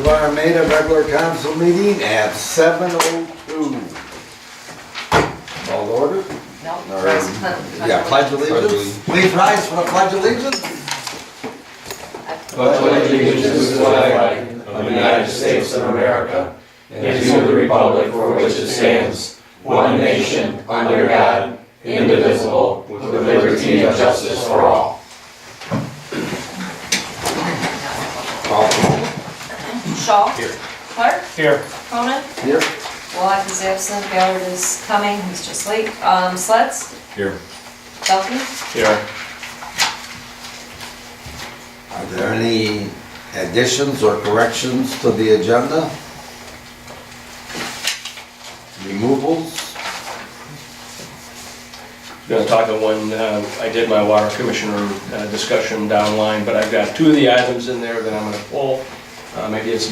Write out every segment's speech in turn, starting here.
of Armada regular council meeting at 7:02. Call to order? No, Or- rise, Yeah, pledge allegiance. Please rise for the pledge allegiance. Pledge allegiance to the flag of the United States of America and to the republic for which it stands, one nation, under God, indivisible, with liberty and justice for all. Shaw. Here. Clark. Here. Cronin. Here. Wallach is absent, Ballard is coming, he's just late. Sleds. Here. Duffy. Here. Are there any additions or corrections to the agenda? Removals? Gonna talk on one, I did my water commissioner discussion downline, but I've got two of the items in there that I'm gonna pull. Maybe it's,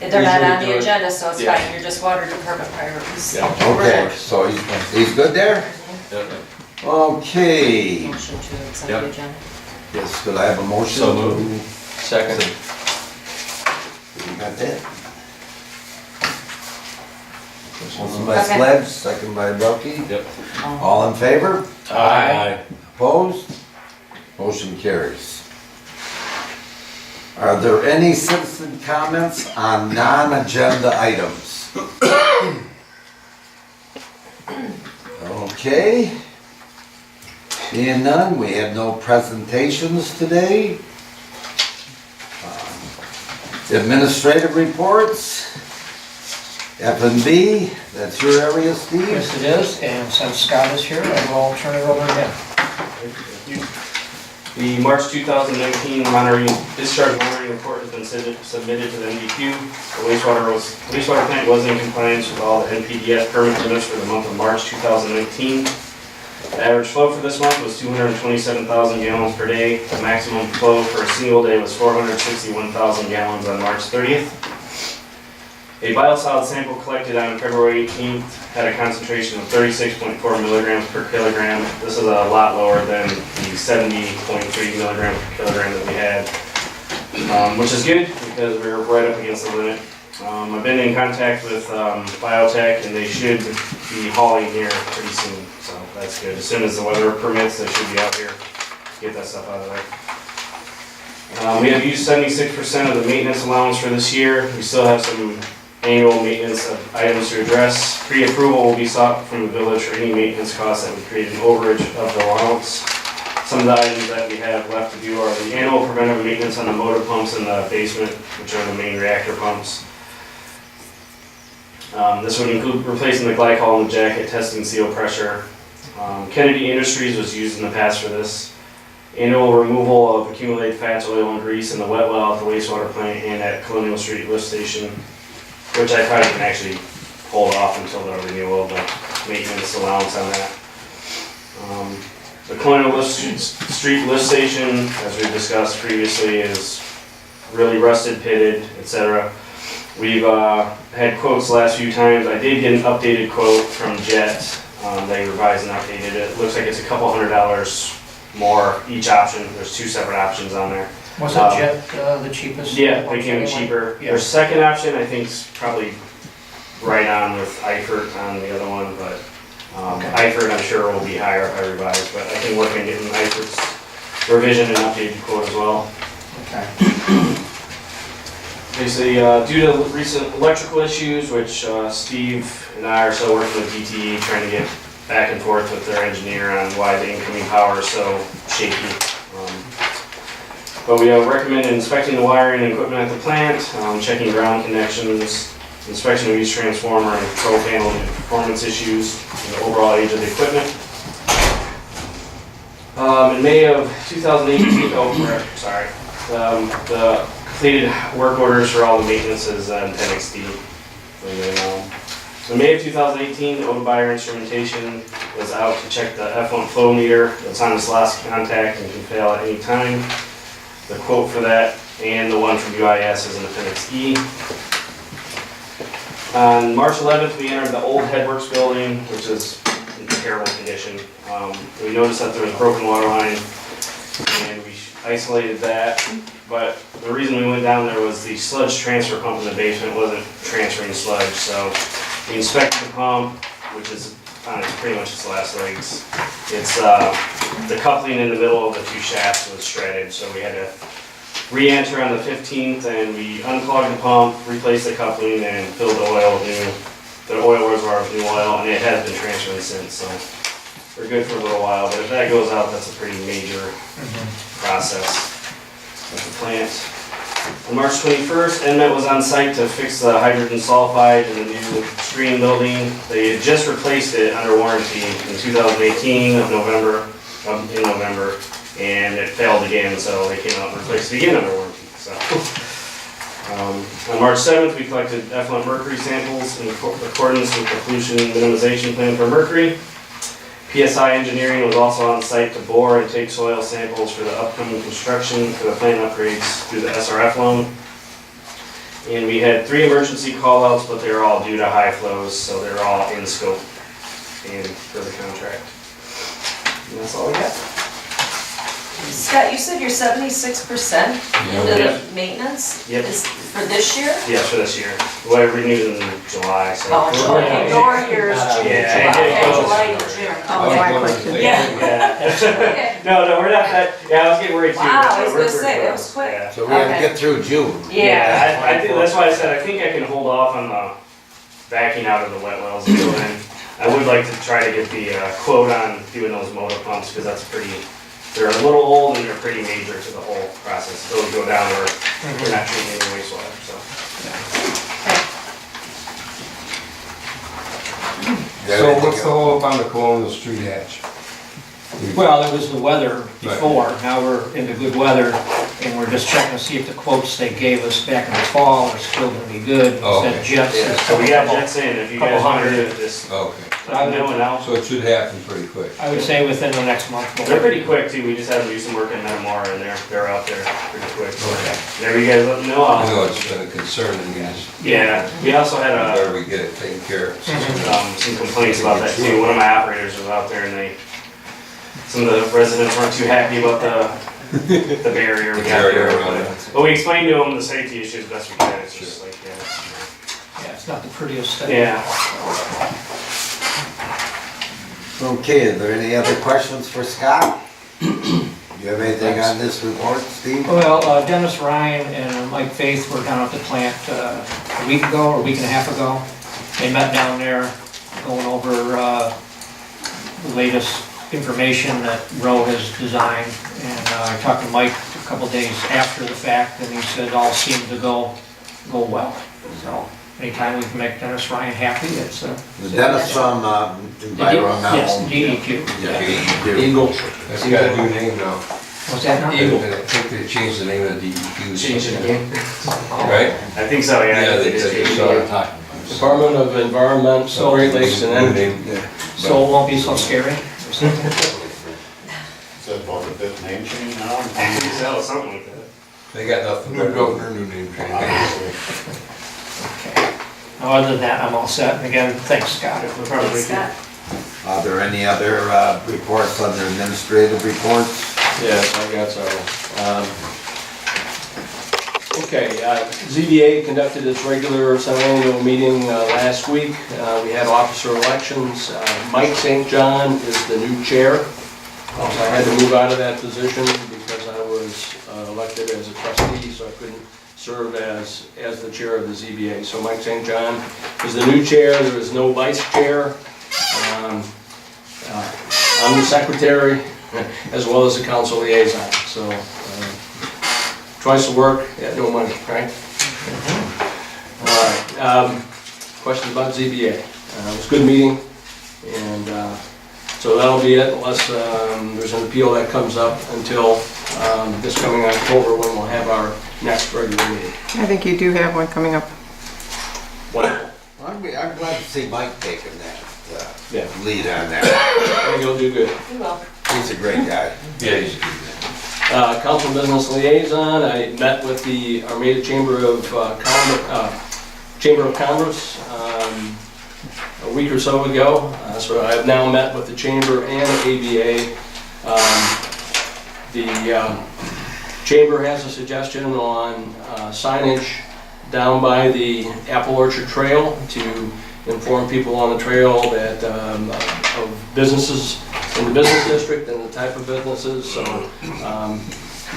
They're not on Usually do the it. agenda, so it's Yeah. fine, you're just water department priorities. Yeah. Okay, so he's good there? Okay. Motion to accept Yep. the agenda. Yes, could I have a motion? So moved. Second. You got that? Motion by Okay. Sledge, second by Bucky. Yep. All in favor? Aye. Opposed? Motion carries. Are there any citizen comments on non-agenda items? Okay. Being none, we have no presentations today. Administrative reports. F&B, that's your area, Steve? Yes, it is, and since Scott is here, I will turn it over to him. The March 2019 monitoring, discharge monitoring report has been submitted to the NDQ. The wastewater plant was in compliance with all the NPDES permit limits for the month of March 2019. The average flow for this month was 227,000 gallons per day. The maximum flow for a single day was 461,000 gallons on March 30th. A biosolid sample collected on February 18th had a concentration of 36.4 milligrams per kilogram. This is a lot lower than the 70.3 milligrams per kilogram that we had, which is good because we're right up against the limit. I've been in contact with Biotech, and they should be hauling here pretty soon, so that's good. As soon as the weather permits, they should be out here to get that stuff out of there. We have used 76% of the maintenance allowance for this year. We still have some annual maintenance items to address. Pre-approval will be sought from the village for any maintenance costs that would create an overage of the allowance. Some of the items that we have left to do are the annual preventive maintenance on the motor pumps in the basement, which are the main reactor pumps. This would include replacing the glycol in the jacket, testing seal pressure. Kennedy Industries was used in the past for this. Annual removal of accumulated fats, oil, and grease in the wet well at the wastewater plant and at Colonial Street lift station, which I probably can actually hold off until the renewal of the maintenance allowance on that. The Colonial Street lift station, as we've discussed previously, is really rusted, pitted, etc. We've had quotes the last few times. I did get an updated quote from Jet. They revised and updated it. It looks like it's a couple $100 more each option. There's two separate options on there. Was it Jet the cheapest? Yeah, they came in cheaper. Yeah. Their second option, I think, is probably right on with Eifert on the other one, but Okay. Eifert, I'm sure, will be higher if I revise, but I can work on getting Eifert's revision and updated quote as well. Okay. Basically, due to recent electrical issues, which Steve and I are still working with DTE, trying to get back and forth with their engineer on why the incoming power is so shaky. But we recommend inspecting the wiring and equipment at the plant, checking ground connections, inspection of each transformer and control panel and performance issues, and the overall age of the equipment. In May of 2018, the completed work orders for all the maintenance is in Appendix D. So in May of 2018, the Buyer instrumentation was out to check the F1 flow meter that's on its last contact and can fail at any time. The quote for that and the one from UIS is in Appendix E. On March 11th, we entered the old Headworks building, which is in terrible condition. We noticed that there was a broken water line, and isolated that. But the reason we went down there was the sludge transfer pump in the basement wasn't transferring sludge, so we inspected the pump, which is on pretty much its last legs. It's, the coupling in the middle of the two shafts was shredded, so we had to re-enter on the 15th, and we unplugged the pump, replaced the coupling, and filled the oil with the oil reservoir with new oil, and it has been transferring since, so we're good for a little while. But if that goes out, that's a pretty major process at the plant. On March 21st, NMET was on site to fix the hydrogen sulfide in the new screen building. They had just replaced it under warranty in 2018 in November, and it failed again, so they came out and replaced it again under warranty. So, on March 7th, we collected effluent mercury samples in accordance with the pollution minimization plan for mercury. PSI Engineering was also on site to bore and take soil samples for the upcoming construction for the plant upgrades through the SRF loan. And we had 3 emergency call-outs, but they're all due to high flows, so they're all in scope and for the contract. And that's all we got. Scott, you said you're 76% into the maintenance? Yep. Is for this year? Yeah, for this year. Well, I renewed in July, so. Oh, okay, your year's June, Yeah, July, it did go. July to June. I was Okay. wondering- Yeah. Yeah. Okay. No, we're not that, yeah, I was getting worried too. Wow, I was We're gonna say, that close. was quick. Yeah. So we have to Okay. get through June. Yeah. I think, that's why I said, I think I can hold off on the backing out of the wet wells until then. I would like to try to get the quote on doing those motor pumps, because that's they're a little old and they're pretty major to the whole process. Those go down where we're not treating any wastewater, so. So what's the hold up on the Colonial Street hatch? Well, it was the weather before, now we're into good weather, and we're just checking to see if the quotes they gave us back in the fall are still gonna be good. Oh, Said okay. jets. Yeah, so we got jets in, if you guys Couple want to hundred. just Okay, let me know and I'll. so it should happen pretty quick. I would say within the next month. They're pretty quick too, we just had to do some work in Metamora and they're out there pretty quick. So Okay. whenever you guys let me know, I know I'll. it's been a concern in these, Yeah, we also had where we get it taken care of. some complaints about that too. One of my operators was out there and some of the residents weren't too happy about the barrier we The got barrier there. around it. But we explained to them the safety issues best we can, it's just like, Yeah, it's not the prettiest thing. yeah. Okay, is there any other questions for Scott? You have anything on this report, Steve? Well, Dennis Ryan and Mike Faith were down at the plant a week ago, or a week and a half ago. They met down there going over the latest information that Roe has designed. And I talked to Mike a couple days after the fact, and he said all seemed to go well. So anytime we can make Dennis Ryan happy, it's The Dennis from Environmental. Yes, DEQ. Yeah. Eagle, that's got a new name now. What's that now? I think they changed the name of the DEQ. Change it again? Right? I think so, yeah. Yeah, they just did. changed So- it. Department of Environment, Great Lakes and New Energy. name, yeah. So it won't be so scary or something? Is that about the fifth name change now? I think so, something like that. They got nothing. New governor, new name change. Obviously. Okay. Now, other than that, I'm all set. And again, thanks, Scott. No problem. Thanks, Scott. Are there any other reports under administrative reports? Yes, I got several. Okay, ZBA conducted its regular semi-annual meeting last week. We had officer elections. Mike St. John is the new chair. I had to move out of that position because I was elected as a trustee, so I couldn't serve as the chair of the ZBA. So Mike St. John is the new chair. There is no vice chair. I'm the secretary as well as the council liaison. So twice the work at no money, right? All right. Questions about ZBA? It was a good meeting, and so that'll be it, unless there's an appeal that comes up until this coming October, when we'll have our next regular meeting. I think you do have one coming up. Wonderful. I'm glad to see Mike taking that Yeah. lead on that. I think you'll do good. You will. He's a great guy. Yeah, he's a good man. Council Business Liaison, I met with the Armada Chamber of Commerce a week or so ago. So I have now met with the Chamber and ABA. The Chamber has a suggestion on signage down by the Apple Orchard Trail to inform people on the trail that, of businesses in the business district and the type of businesses, so.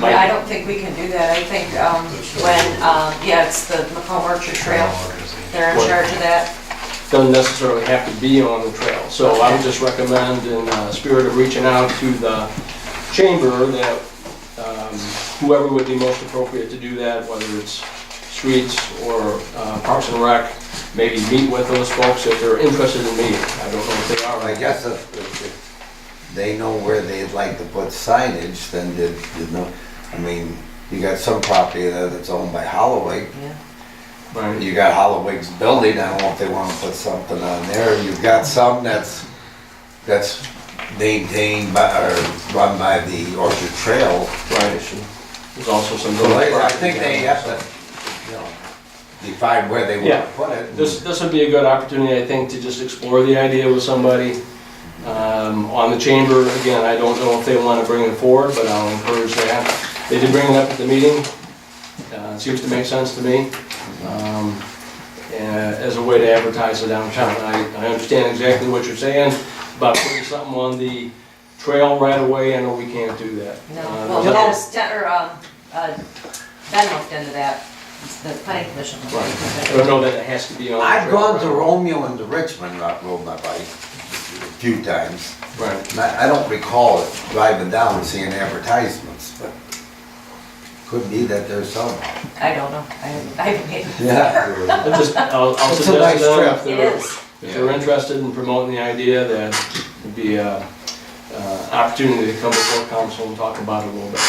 I don't think we can do that. I think when, it's the Macomb Orchard Trail, they're in charge of that. Doesn't necessarily have to be on the trail. So I would just recommend, in the spirit of reaching out to the chamber, that whoever would be most appropriate to do that, whether it's streets or Parks and Rec, maybe meet with those folks if they're interested in meeting. I don't know if they are. I guess if they know where they'd like to put signage, then I mean, you got some property there that's owned by Holloway. Yeah. Right. You got Holloway's building, I don't know if they wanna put something on there. You've got some that's maintained by, or run by the Orchard Trail. Right. There's also some. So I think they have to, you know, define where they Yeah. wanna put it. This would be a good opportunity, I think, to just explore the idea with somebody. On the chamber, again, I don't know if they want to bring it forward, but I'll encourage that. They did bring it up at the meeting. It seems to make sense to me, as a way to advertise it downtown. I understand exactly what you're saying about putting something on the trail right away. I know we can't do that. No, well, Ben looked into that, the planning commission. looked Right. into I it. don't know that it has to be on the trail. I've gone to right away. Romeo and to Richmond, rode my bike a few times. Right. And I don't recall it driving down and seeing advertisements, but could be that there's some. I don't know, I haven't made it. Yeah. I'll It's a suggest nice to them trip. if It they're, is. if they're interested in promoting the idea, that it'd be a opportunity to come before council and talk about it a little bit.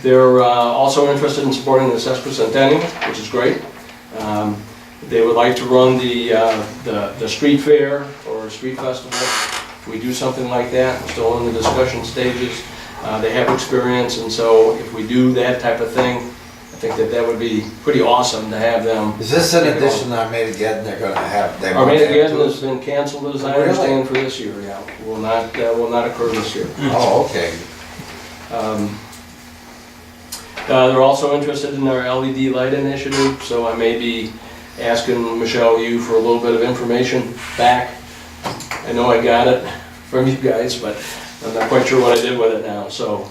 They're also interested in supporting the sesquicentennial, which is great. They would like to run the street fair or street festival. If we do something like that, we're still in the discussion stages. They have experience, and so if we do that type of thing, I think that would be pretty awesome to have them. Is this in addition to Armada-Geddon, they're gonna have? they want Armada that Geddon too? has been canceled, as I Really? understand, for this year, yeah. Will not occur this year. Oh, okay. They're also interested in our LED light initiative, so I may be asking Michelle, you, for a little bit of information back. I know I got it from you guys, but I'm not quite sure what I did with it now, so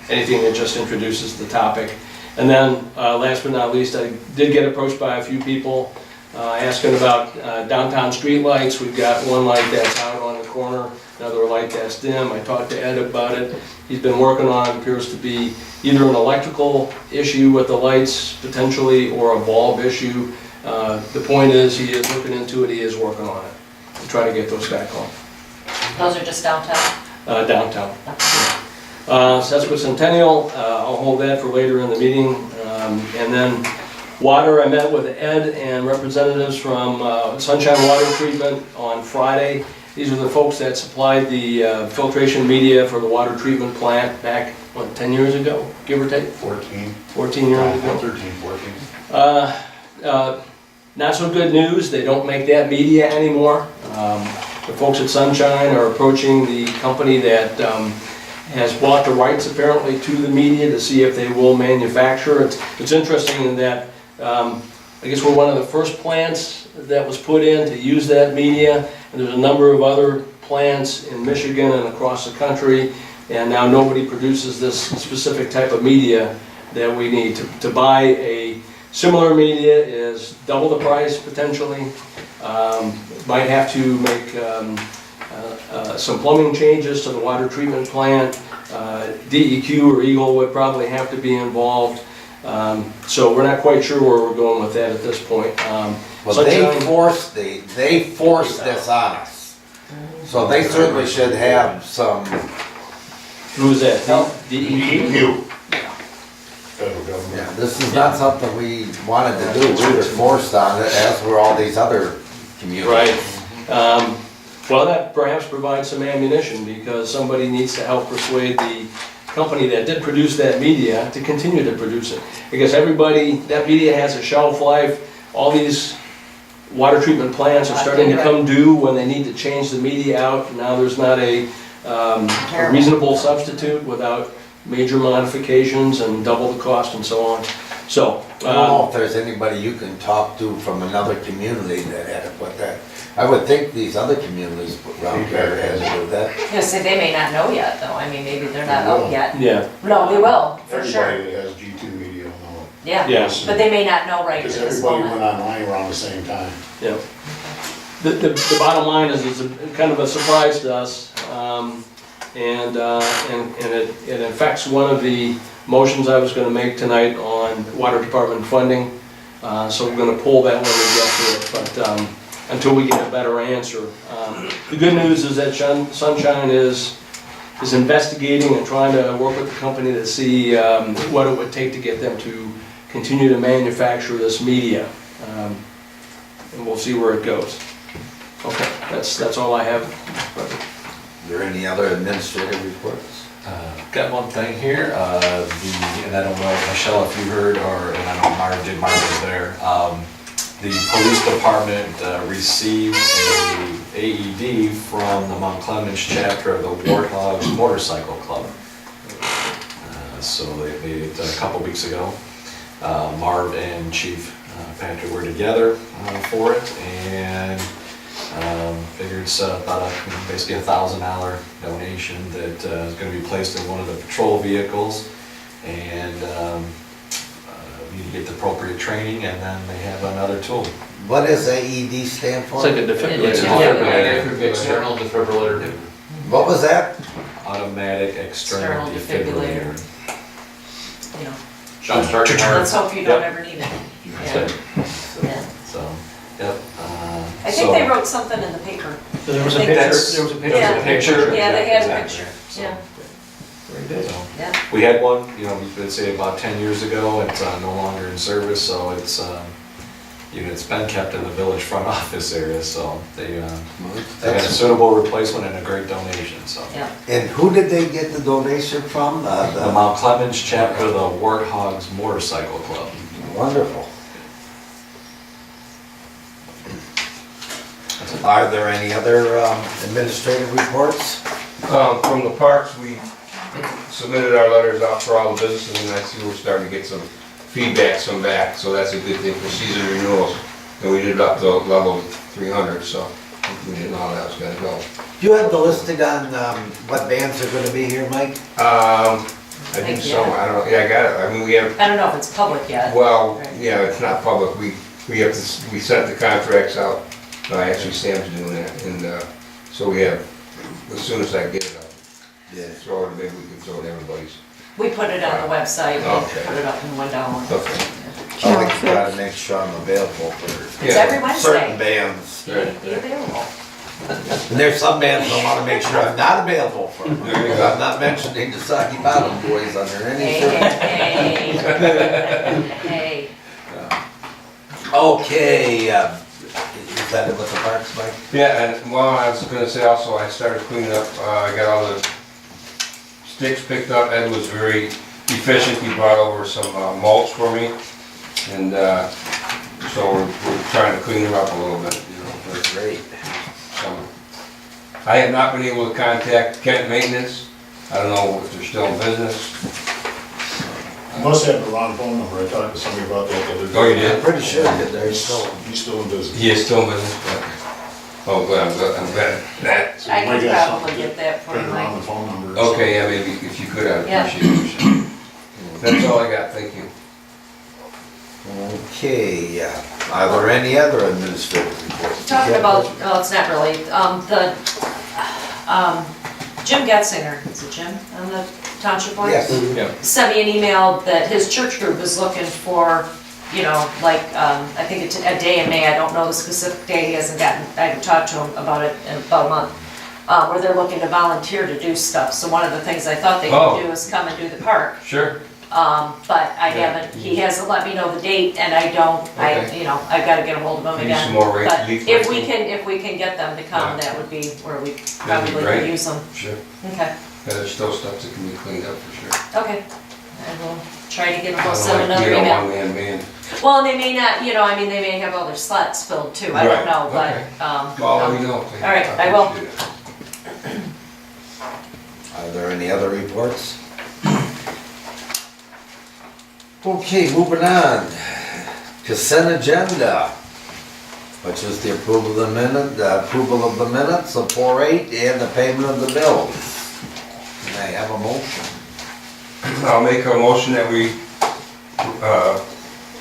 anything that just introduces the topic. And then, last but not least, I did get approached by a few people asking about downtown streetlights. We've got one light that's out on the corner, another light that's dim. I talked to Ed about it. He's been working on it. Appears to be either an electrical issue with the lights potentially, or a bulb issue. The point is, he is looking into it, he is working on it to try to get those back on. Those are just downtown? Downtown. Sesquicentennial, I'll hold that for later in the meeting. And then water, I met with Ed and representatives from Sunshine Water Treatment on Friday. These are the folks that supplied the filtration media for the water treatment plant back, 10 years ago, give or take? 14. 14 years ago. 13, 14. Not so good news, they don't make that media anymore. The folks at Sunshine are approaching the company that has bought the rights apparently to the media to see if they will manufacture it. It's interesting in that, I guess we're one of the first plants that was put in to use that media, and there's a number of other plants in Michigan and across the country, and now nobody produces this specific type of media that we need. To buy a similar media is double the price potentially. Might have to make some plumbing changes to the water treatment plant. DEQ or Eagle would probably have to be involved. So we're not quite sure where we're going with that at this point. Well, they forced this on us. So they certainly should have some. Who is that? Help. DEQ? You. Federal government. Yeah, this is not something we wanted to do, we were forced on it, as were all these other communities. Right. Well, that perhaps provides some ammunition, because somebody needs to help persuade the company that did produce that media to continue to produce it. Because that media has a shelf life. All these water treatment plants are starting to come due when they need to change the media out. Now there's not a a reasonable substitute without major modifications and double the cost and so on. So, I don't know if there's anybody you can talk to from another community that had to put that. I would think these other communities around here had to do that. Yes, they may not know yet, though, I mean, maybe they're not up yet. yeah, No, they will, for sure. Everybody that has G2 media will know it. Yeah, yes, but they may not know right at Because this everybody went moment. online around the same time. yeah. The bottom line is it's kind of a surprise to us, and it affects one of the motions I was gonna make tonight on water department funding. So we're gonna pull that when we get to it, but until we get a better answer. The good news is that Sunshine is investigating and trying to work with the company to see what it would take to get them to continue to manufacture this media. And we'll see where it goes. Okay, that's all I have. Are there any other administrative reports? Got one thing here, and I don't know, Michelle, if you heard, or, and I know Marv was there. The police department received a AED from the Mount Clemens chapter of the Warthogs Motorcycle Club. So they made it a couple weeks ago. Marv and Chief Patrick were together for it, and figured it's about basically $1,000 donation that is going to be placed in one of the patrol vehicles, and need to get the appropriate training, and then they have another tool. What does AED stand for? It's like a It's defibrillator. external defibrillator. What was that? Automatic external External defibrillator. defibrillator. You know, Jumpstart your heart. let's hope you don't ever need it. Yeah. Yeah. So, yep. I think they wrote something in the paper. So there was a I think picture, that's- there was a picture. Yeah. There's a picture. Yeah, they had a Exactly. picture, So, yeah. Very good. so, Yeah. We had one, you know, let's say about 10 years ago. It's no longer in service, so it's, you know, it's been kept in the village front office area, so they got a suitable replacement and a great donation, so. Yeah. And who did they get the donation from? The Mount Clemens chapter of the Warthogs Motorcycle Club. Wonderful. Are there any other administrative reports? From the parks, we submitted our letters out for all the businesses, and I see we're starting to get some feedback, some back, so that's a good thing for season renewals. And we did up to level 300, so we didn't know how that was gonna go. Do you have the listing on what bands are gonna be here, Mike? I think so, Yeah. I don't know, yeah, I got it, I mean, we have, I don't know if it's public yet. well, Right. yeah, it's not public, we have to, we sent the contracts out. No, actually Sam's doing that, and, so we have, as soon as I get it, Yeah. I'll throw it, maybe we can throw it in everybody's. We put it on the website, we Okay. put it up in the window. Okay. I like to try to make sure I'm available for It's Yeah. every certain Wednesday. bands. Be available. And there's some bands I wanna make sure I'm not available for. There you go. I'm not mentioning the Saki Bottom Boys under any Hey, circumstance. hey, hey. Okay, is that it with the parks, Mike? Yeah, and well, I was gonna say also, I started cleaning up, I got all the sticks picked up. Ed was very efficient, he brought over some mulch for me, and so we're trying to clean them up a little bit, you know. That's great. So, I have not been able to contact Kent Maintenance, I don't know if they're still in business. You must have the wrong phone number, I talked to somebody about that the other day. Oh, you did? I'm pretty sure that they're still. He's still in business. He is still in business, but, oh, good, I'm glad that. So I you might can have probably something get that for you, printed around Mike. the phone number or something. Okay, yeah, maybe if you could, I'd Yeah. appreciate it. That's all I got, thank you. Okay, are there any other administrative reports? Talking about, well, it's not really, Jim Getzinger, is it Jim on the township board? Yes. Yeah. Sent me an email that his church group is looking for, you know, like, I think it's a day in May, I don't know the specific day, he hasn't gotten, I haven't talked to him about it in about a month, where they're looking to volunteer to do stuff, so one of the things I thought they Oh. could do is come and do the park. Sure. But I haven't, he hasn't let me know the date, and I don't, Okay. you know, I've gotta get a hold of him Maybe again. some more But leaf if we lighting. can, get them to come, Yeah. that would be where we That'd be probably great. could use them. Sure. Okay, Yeah, there's still stuff that can be cleaned up for sure. okay. I will try to get them, I we'll don't send like another being a email. one-man band. Well, and they may not, you know, I mean, they may have all their slots filled too, I don't Right, know, but, okay. Well, let me know. All right, I will. appreciate it. there any other reports? Okay, moving on. Consent agenda, which is the approval of the minutes of 4/8 and the payment of the bills. Can I have a motion? I'll make a motion that we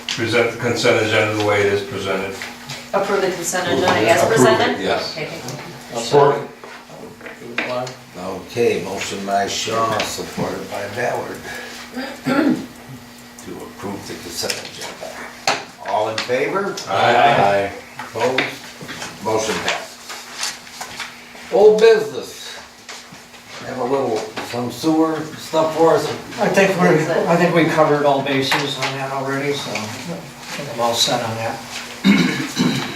present the consent agenda the way it is presented. Approve the consent agenda as presented? Yes. Okay, thank you. I'll Support. second. Okay, motion by Shaw, supported by Ballard. To approve the consent agenda. All in favor? Aye. Opposed? Motion passes. Old business. Have a little, some sewer stuff for us? I think we covered all bases on that already, so I think I'm all set on that.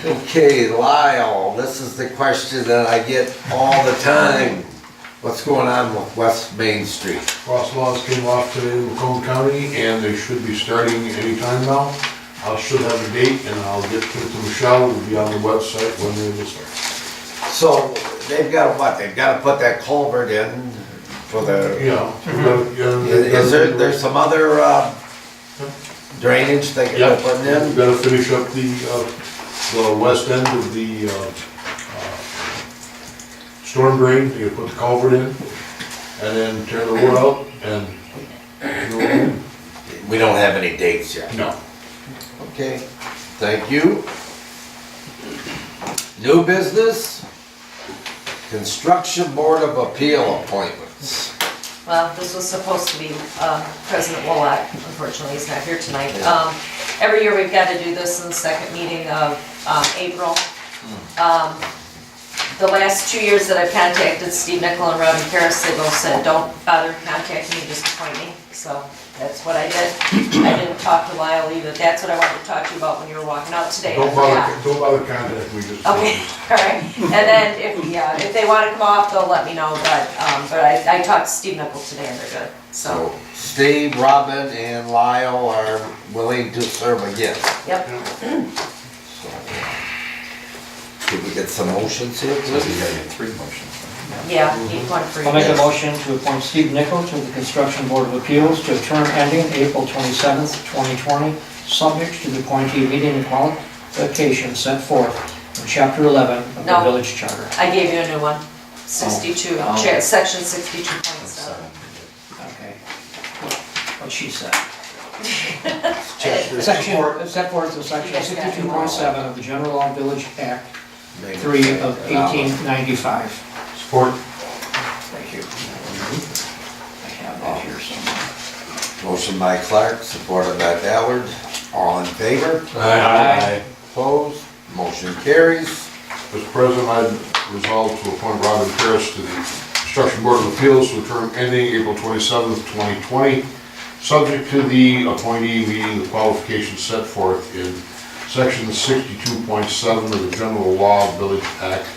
Okay, Lyle, this is the question that I get all the time. What's going on with West Main Street? Frost laws came off today in Macomb County, and they should be starting anytime now. I should have a date, and I'll get to Michelle, it'll be on the website when they will start. So, they've got what, they've gotta put that culvert in for the, Yeah. is there's some other, drainage they Yeah, can put we've in? gotta finish up the west end of the, storm drain, you put the culvert in, and then tear the road out, and, We don't have any dates yet. no. Okay, thank you. New business? Construction Board of Appeal appointments. Well, this was supposed to be President Wolak, unfortunately he's not here tonight. Every year we've got to do this in the second meeting of April. The last 2 years that I've contacted Steve Nickel and Robin Karras, they both said, don't bother contacting me, just appoint me. So that's what I did. I didn't talk to Lyle either. That's what I wanted to talk to you about when you were walking out today. I Don't forgot. bother contacting me, just. Okay, all right. And then if they want to come off, they'll let me know, but I talked to Steve Nickel today and they're good, so. So Steve, Robin, and Lyle are willing to serve again. Yep. So, could we get some motions here, please? 3 motions. Yeah, need one for you. I'll make a motion to appoint Steve Nickel to the Construction Board of Appeals to a term ending April 27th, 2020, subject to the appointee meeting the qualifications set forth in Chapter 11 of the No. Village Charter. I gave you a new one, 62, section 62.7. Okay. What she said. Chapter Section, set forth in section 62.7 of the General Law Village Act 3 of 1895. Support. Thank you. I have that here somewhere. Motion by Clark, supported by Ballard. All in favor? Aye. Opposed? Motion carries. Mr. President, I resolve to appoint Robin Karras to the Construction Board of Appeals to a term ending April 27th, 2020, subject to the appointee meeting the qualifications set forth in section 62.7 of the General Law Village Act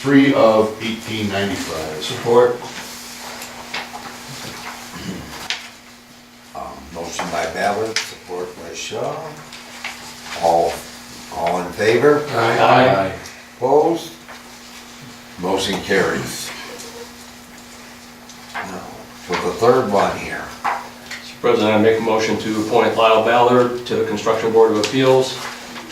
3 of 1895. Support. Motion by Ballard, support by Shaw. All in favor? Aye. Opposed? Motion carries. Now, for the third one here. Mr. President, I make a motion to appoint Lyle Ballard to the Construction Board of Appeals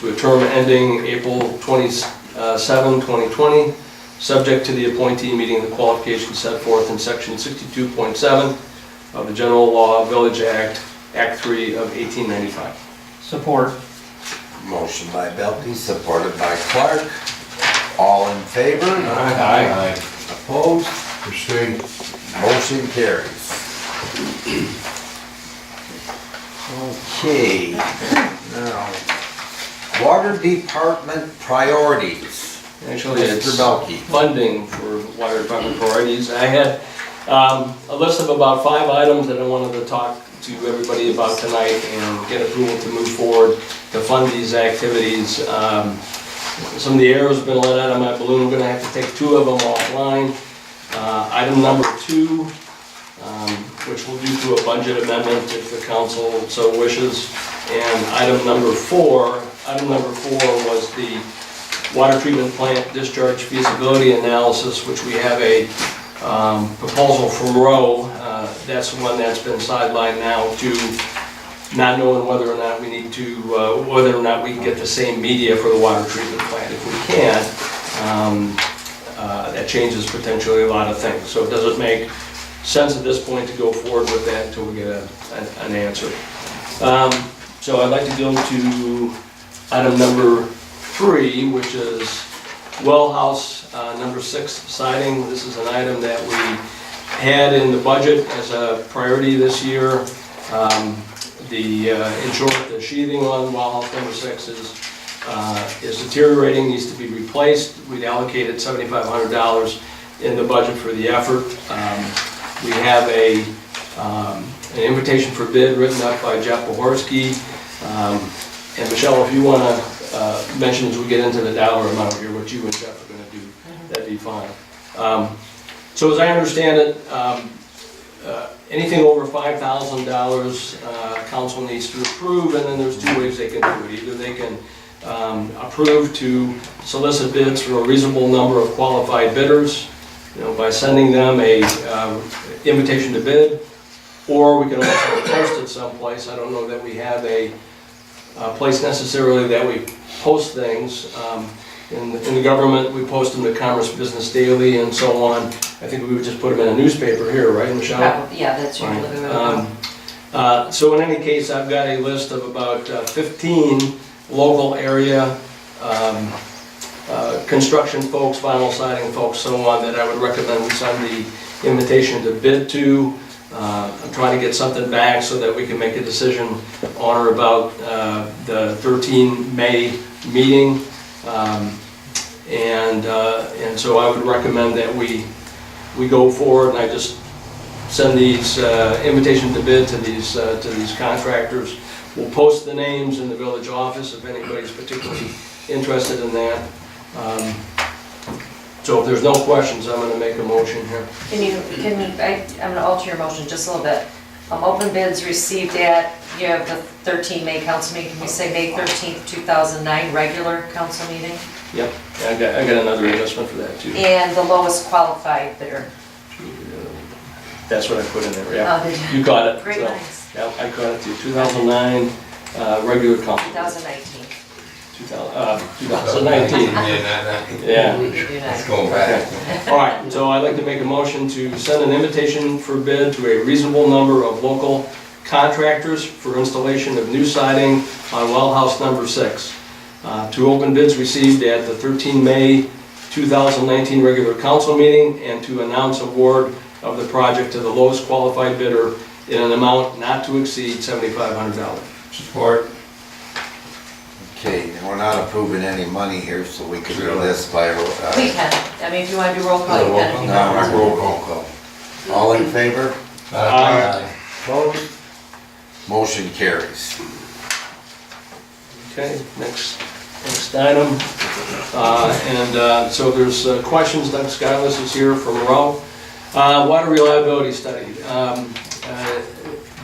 to a term ending April 27, 2020, subject to the appointee meeting the qualifications set forth in section 62.7 of the General Law Village Act, Act 3 of 1895. Support. Motion by Belkey, supported by Clark. All in favor? Aye. Opposed? Abstain. Motion carries. Okay, now, Water Department priorities. Actually, Mr. it's Belkey. funding for water department priorities. I had a list of about 5 items that I wanted to talk to everybody about tonight and get approval to move forward to fund these activities. Some of the arrows have been let out of my balloon. I'm gonna have to take 2 of them offline. Item number 2, which we'll do through a budget amendment if the council so wishes. And item number 4 was the water treatment plant discharge feasibility analysis, which we have a proposal from Rowe. That's one that's been sidelined now to not knowing whether or not we need to, whether or not we can get the same media for the water treatment plant. If we can, that changes potentially a lot of things. So it doesn't make sense at this point to go forward with that until we get an answer. So I'd like to go to item number 3, which is well house number 6 siding. This is an item that we had in the budget as a priority this year. In short, the sheathing on well house number 6 is deteriorating, needs to be replaced. We'd allocated $7,500 in the budget for the effort. We have an invitation for bid written up by Jeff Bohorsky. And Michelle, if you want to mention as we get into the dollar amount here, what you and Jeff are going to do, that'd be fine. So as I understand it, anything over $5,000, council needs to approve, and then there's 2 ways they can do it. Either they can approve to solicit bids from a reasonable number of qualified bidders, by sending them a invitation to bid, or we can also post it someplace. I don't know that we have a place necessarily that we post things. In the government, we post them to Commerce Business Daily and so on. I think we would just put them in a newspaper here, right, Michelle? Yeah, that's usually the way. So in any case, I've got a list of about 15 local area construction folks, vinyl siding folks, so on, that I would recommend we send the invitation to bid to. I'm trying to get something back so that we can make a decision on or about the 13 May meeting. And so I would recommend that we go forward, and I just send these invitation to bid to these contractors. We'll post the names in the village office if anybody's particularly interested in that. So if there's no questions, I'm going to make a motion here. I'm going to alter your motion just a little bit. Open bids received at, you have the 13 May council meeting, can we say May 13th, 2009, regular council meeting? Yep, I got another adjustment for that too. And the lowest qualified bidder. That's what I put in there, yeah. Oh, did you? You got it. Great So, minds. yeah, I got it too. 2009, regular council. 2019. 2019. Yeah. We could do that. Going back. All right, so I'd like to make a motion to send an invitation for bid to a reasonable number of local contractors for installation of new siding on well house number 6. 2 open bids received at the 13 May 2019 regular council meeting, and to announce award of the project to the lowest qualified bidder in an amount not to exceed $7,500. Support. Okay, and we're not approving any money here, so we can do this by, We can, I mean, if you want to do roll call, you can. if you no, want. roll call. All in favor? Opposed? Motion carries. Okay, next item. So there's questions. Doug Skyless is here from Rowe. Water reliability study.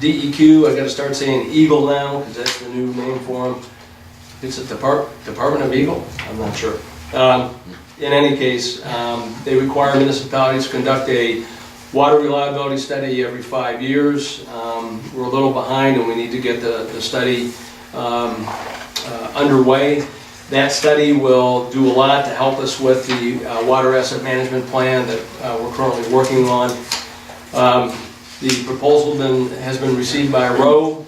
DEQ, I gotta start saying Eagle now, because that's the new name for them. It's a Department of Eagle? I'm not sure. In any case, they require municipalities to conduct a water reliability study every 5 years. We're a little behind, and we need to get the study underway. That study will do a lot to help us with the water asset management plan that we're currently working on. The proposal has been received by Rowe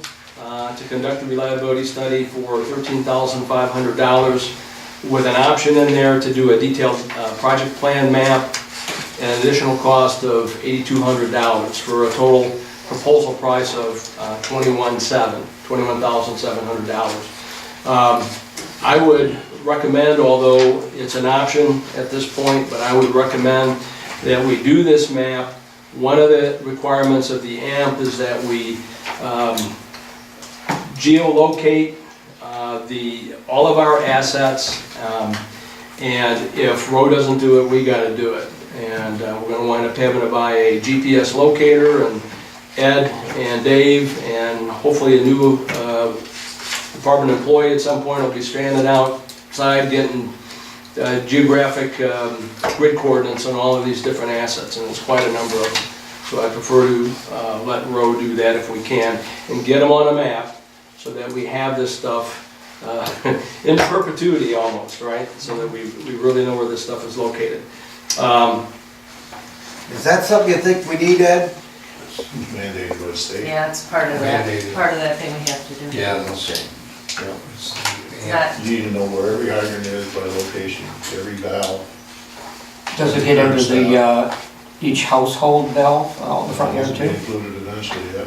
to conduct a reliability study for $13,500 with an option in there to do a detailed project plan map and an additional cost of $8,200 for a total proposal price of $21,700. I would recommend, although it's an option at this point, but I would recommend that we do this map. One of the requirements of the AMP is that we geolocate all of our assets, and if Rowe doesn't do it, we got to do it. And we're going to wind up having to buy a GPS locator, and Ed and Dave and hopefully a new department employee at some point will be stranded outside getting geographic grid coordinates on all of these different assets, and it's quite a number of them. So I prefer to let Roe do that if we can, and get them on a map, so that we have this stuff in perpetuity almost, right? So that we really know where this stuff is located. Is that something you think we need, Ed? Mandated by the state. Yeah, it's part of Mandated. that thing we have to do. Yeah, that's, It's not- You need to know where every hydrant is by location, every valve. Does it get into the, each household valve out in the front yard Must too? be included eventually, yeah.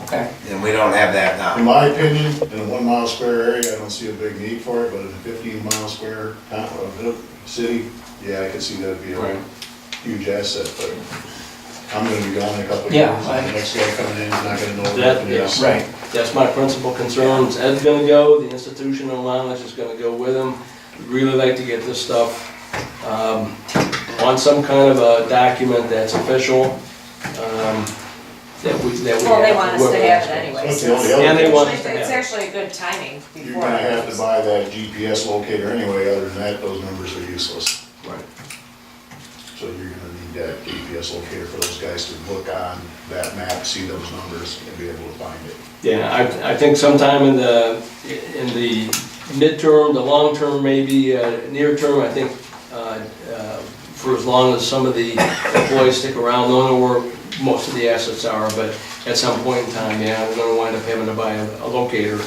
Okay. And we don't have that In now. my opinion, in a 1 mile square area, I don't see a big need for it, but in a 15 mile square town, city, yeah, I could see that'd be a Right. huge asset, but I'm gonna be gone in a couple of Yeah, years, and the next guy coming in is not gonna know That- what it is. Right. That's my principal concern. Ed's gonna go, the institutional knowledge is gonna go with him. We'd really like to get this stuff on some kind of a document that's official, that we Well, they want us to have it That's anyway. the so only it's- other And they thing. want us to It's have it. actually a good timing You're before. gonna have to buy that GPS locator anyway, other than that, those numbers are useless. Right. So you're gonna need that GPS locator for those guys to look on that map, see those numbers, and be able to find it. Yeah, I think sometime in the midterm, the long term, maybe near term, I think for as long as some of the employees stick around, don't know where most of the assets are, but at some point in time, yeah, we're gonna wind up having to buy a locator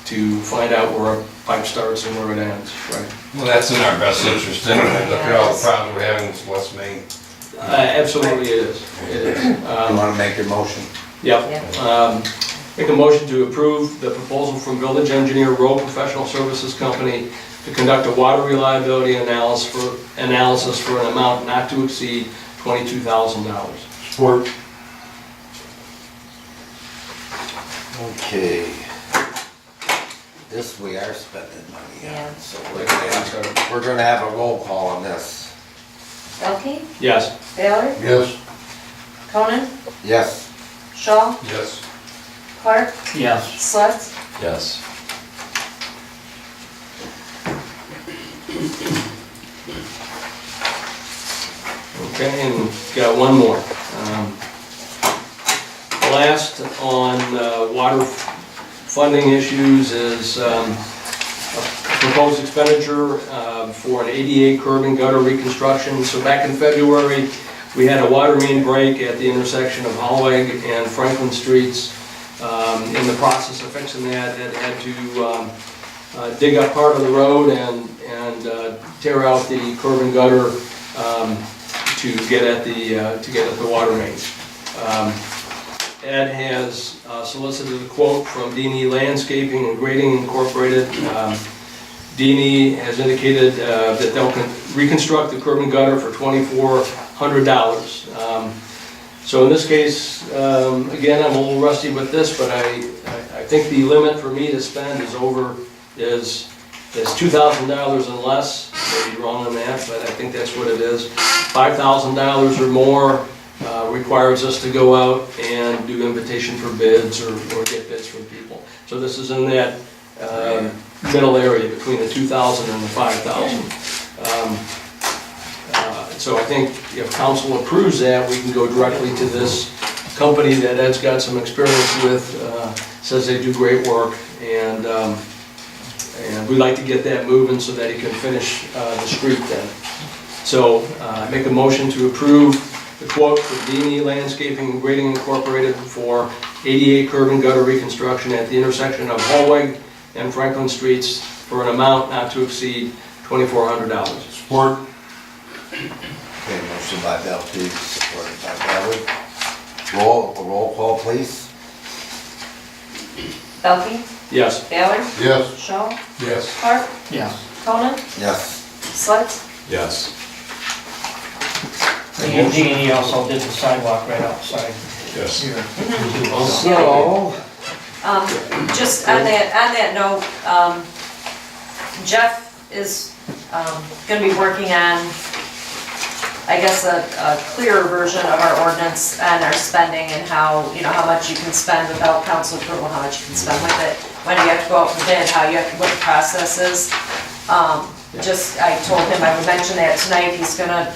to find out where a pipe starts and where it ends, right? well, that's in our best interest anyway. Look at all the problems we're having with West Main. Absolutely it is, it is. You wanna make your motion? Yep. Yeah. Make a motion to approve the proposal from Village Engineer Road Professional Services Company to conduct a water reliability analysis for an amount not to exceed $22,000. Support. Okay. This we are spending money Yeah. on, so we're gonna have a roll call on this. Elke, Yes. Baylor, Yes. Conan, Yes. Shaw, Yes. Clark, Yes. Swets. Yes. Okay, and got one more. Last on water funding issues is a proposed expenditure for an 88 curb and gutter reconstruction. So back in February, we had a water main break at the intersection of Holloweg and Franklin Streets. In the process of fixing that, it had to dig up part of the road and tear out the curb and gutter to get at the water mains. Ed has solicited a quote from D&E Landscaping and Grading Incorporated. D&E has indicated that they'll reconstruct the curb and gutter for $2,400. So in this case, again, I'm a little rusty with this, but I think the limit for me to spend is $2,000 and less. I may be wrong on that, but I think that's what it is. $5,000 or more requires us to go out and do invitation for bids or get bids from people. So this is in that middle area between the 2,000 and the 5,000. So I think if council approves that, we can go directly to this company that Ed's got some experience with, says they do great work, and we'd like to get that moving so that he can finish the street then. So make a motion to approve the quote for D&E Landscaping and Grading Incorporated for 88 curb and gutter reconstruction at the intersection of Holloweg and Franklin Streets for an amount not to exceed $2,400. Support. Okay, motion by Belkey, supported by Ballard. Roll call, please. Elke, Yes. Baylor, Yes. Shaw, Yes. Clark, Yes. Conan, Yes. Swets. Yes. And D&E also did the sidewalk right outside Yes. here. So, Just on that note, Jeff is gonna be working on, I guess, a clearer version of our ordinance and our spending and how, you know, how much you can spend without council approval, how much you can spend with it, when you have to go out for bid, how you have to, what the process is. just, I told him I would mention that tonight, he's gonna,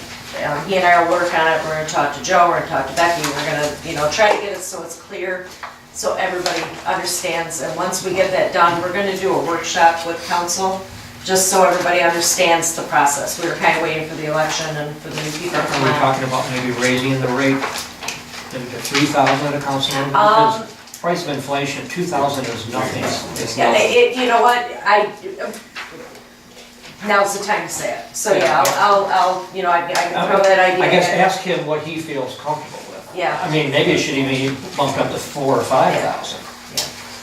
he and I will work on it, we're gonna talk to Joe, we're gonna talk to Becky, we're gonna, try to get it so it's clear, so everybody understands, and once we get that done, we're gonna do a workshop with council, just so everybody understands the process. We were kinda waiting for the election and for the new people to Are come we out. talking about maybe raising the rate, maybe to 3,000 a council member? Um, Because price of inflation, 2,000 is nothing. It's Yeah, nothing. you know what, now's the time to say it, so yeah, I'll, I can throw that idea. I guess in. ask him what he feels comfortable with. Yeah. I mean, maybe it should even be bumped up to 4,000 or 5,000.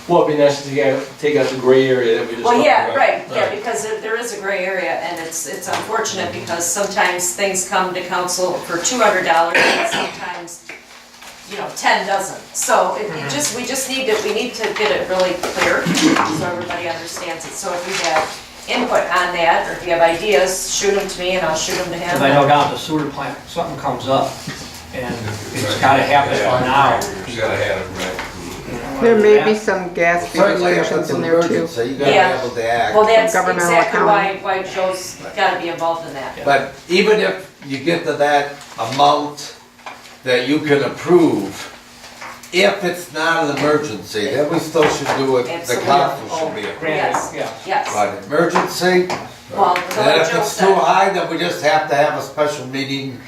Well, it'd be nice to take out the gray area that we just. Well, yeah, talked about. right, yeah, because there is a gray area, and it's unfortunate because sometimes things come to council for $200, and sometimes, 10 doesn't. So we just need to get it really clear, so everybody understands it. So if you have input on that, or if you have ideas, shoot them to me and I'll shoot them to him. Because I know down at the sewer plant, something comes up, and it's gotta happen now. You gotta have it, right? There may be some gas fee Certainly if restrictions it's in an there too. emergency, you gotta be Yeah. able to act. Well, that's governmental exactly accounting. why Joe's gotta be involved in that. But even if you get to that amount that you can approve, if it's not an emergency, then we still should do it, the Absolutely. council should be approved. Yes, Yeah. yes. But emergency, Well, and like if Joe it's too said, high, then we just have to have a special meeting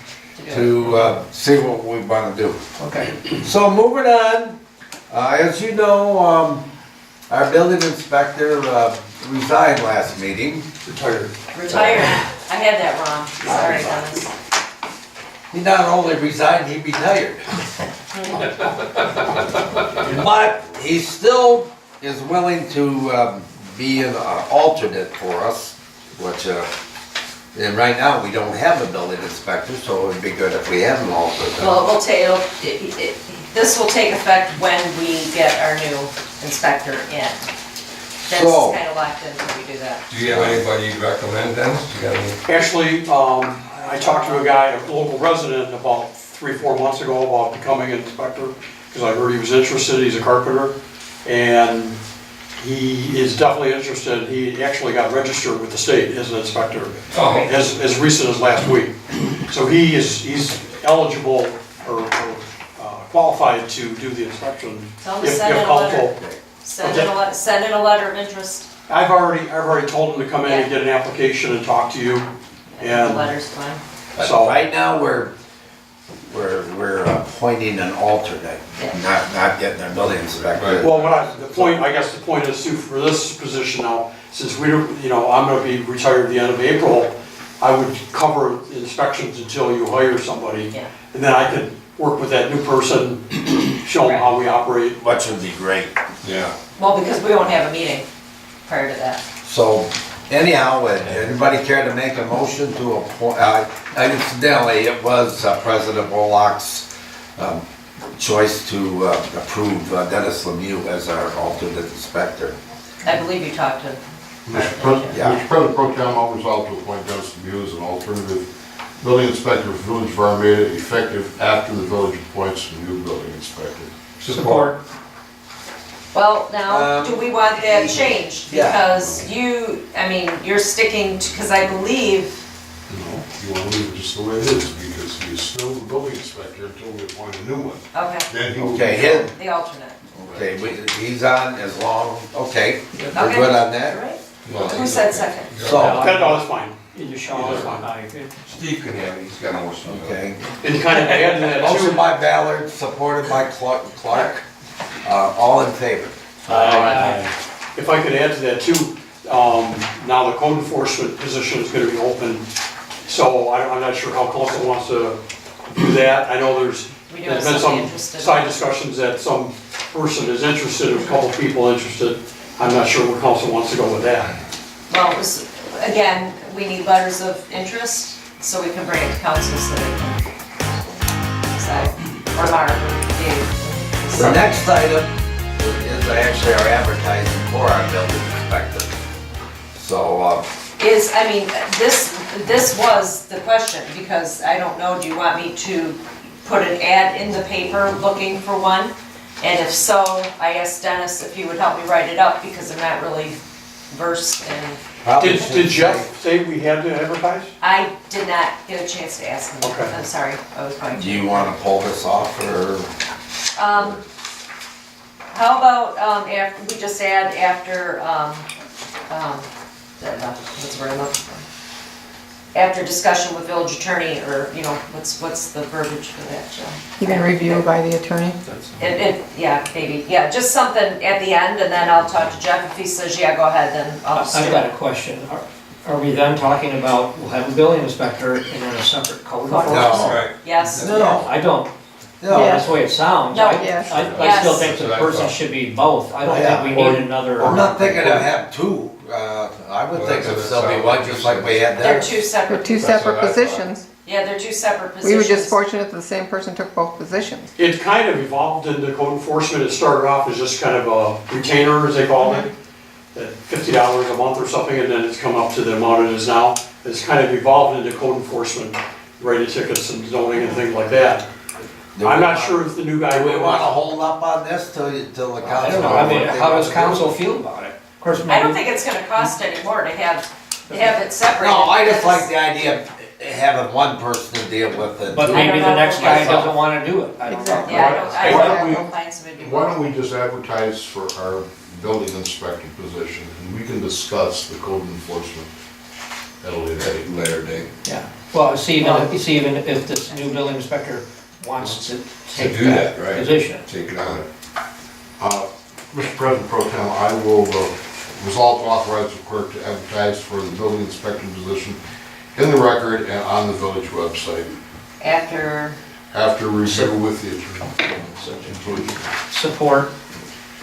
to see what we wanna do. Okay. So moving on, as you know, our building inspector resigned last meeting. Retired. retired. I had that wrong, sorry, Dennis. He not only resigned, he retired. But he still is willing to be an alternate for us, which, and right now, we don't have a building inspector, so it would be good if we had an alternate. Well, this will take effect when we get our new inspector in. That's So- kind of locked in until we do that. Do you have anybody you'd recommend, Dennis? You got any? Actually, I talked to a guy, a local resident, about 3-4 months ago about becoming an inspector, because I heard he was interested, he's a carpenter, and he is definitely interested. He actually got registered with the state as an inspector, Oh, as recent as last week. So he's eligible or qualified to do the inspection. Tell him to if send in a council- letter. Send in a letter of interest. I've already told him to come in and get an application and talk to you, The and letter's fine. But so. right now, we're appointing an alternate, not getting a building inspector. Well, I guess the point is too, for this position now, since we don't, I'm gonna be retired at the end of April, I would cover inspections until you hire somebody. Yeah. And then I could work with that new person, show them how we operate. Which would be great. yeah. Well, because we won't have a meeting prior to that. So anyhow, would anybody care to make a motion to appoint, incidentally, it was President Warlock's choice to approve Dennis Lemieux as our alternate inspector. I believe you talked to. Mr. President, Yeah. Mr. President Pro Tem, I'll resolve to appoint Dennis Lemieux as an alternative building inspector for Village of Armada, effective after the village appoints a new building inspector. Support. Well, now, do we want that changed? Yeah. Because you're sticking to, because I believe, No, you want to leave it just the way it is, because he is still the building inspector until we appoint a new one. okay, Then he will. Okay, him, the alternate. okay, he's on as long, okay, we're Okay. good on All that? right. Well, Who said second? So, Okay, no, that's fine. In your shower, Steve can have it, he's got more stuff. okay. And kind of add to that Motion too. by Ballard, supported by Clark. All in favor? If I could add to that too, now the code enforcement position is gonna be open. So I'm not sure how council wants to do that. I know there's We do have been somebody some interested. side discussions that some person is interested, there's a couple people interested. I'm not sure where council wants to go with that. Well, again, we need letters of interest, so we can bring it to council so they can decide, or Mark, or Dave. The next item is actually our advertising for our building inspector. So, This was the question, because I don't know, do you want me to put an ad in the paper looking for one? And if so, I asked Dennis if he would help me write it up, because I'm not really versed in, Probably Did should Jeff say we had to advertise? I did not get a chance to ask him. Okay. I'm sorry, I was going say, to. do you wanna pull this off, or? How about, after, we just add after, what's the word I'm looking for? After discussion with village attorney, or, you know, what's the verbiage for that, Jill? Even review by the attorney? Yeah, maybe, yeah, just something at the end, and then I'll talk to Jeff, if he says, yeah, go ahead, then I'll just do I've got it. a question. Are we then talking about, we'll have a building inspector and then a separate code Code enforcement? Right. Yes, No, I don't, no, Yeah. that's the way it sounds. No. Yes. I still Yes. think the person should be both. I don't Yeah. think we need another. I'm not thinking of have two, I would think it'd still be one, just like we had they're there. two For separate, two That's separate what I thought. positions. yeah, they're two separate We positions. were just fortunate that the same person took both positions. It kind of evolved into code enforcement. It started off as just kind of a retainer, as they call it, at $50 a month or something, and then it's come up to the amount it is now. It's kind of evolved into code enforcement, writing tickets and zoning and things like that. I'm not sure if the new guy. Do we wanna hold up on this till the I council? don't know, I mean, how does council feel about it? Of course, I don't maybe, think it's gonna cost any more to have it separated. No, I just because- like the idea of having one person to deal with it. but too. maybe the know. next guy Myself. doesn't wanna do it. I don't know. Exactly. Yeah, Why I don't we- don't find somebody to do Why it. don't we just advertise for our building inspector position, and we can discuss the code enforcement at a later date. Yeah, well, see, even if this new building inspector wants to take do that that, right. position. Take it on. Mr. President Pro Tem, I will resolve to authorize the clerk to advertise for the building inspector position in the record and on the village website, After, after review with the attorney. Support.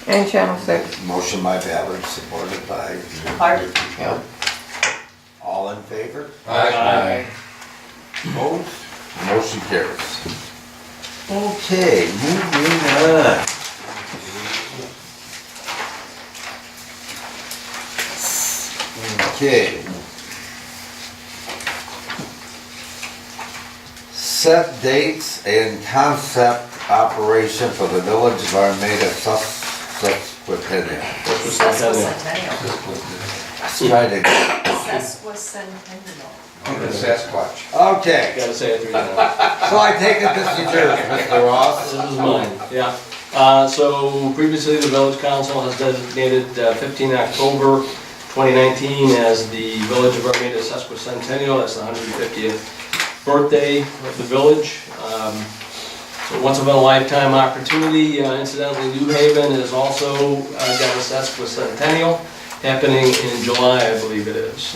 And Channel 6. Motion by Ballard, supported by Clark? all in favor? Aye. Opposed? Motion carries. Okay, moving on. Okay. Set dates and concept operation for the village of Armada Sesquicentennial. sesquicentennial. Let's try to, Sesquicentennial. The Sasquatch. okay, Gotta say it 3 times. so I take it this is yours, Mr. Ross. This is mine, yeah. So previously, the village council has designated 15 October 2019 as the Village of Armada Sesquicentennial. That's the 150th birthday of the village. So once in a lifetime opportunity. Incidentally, New Haven has also got a sesquicentennial happening in July, I believe it is.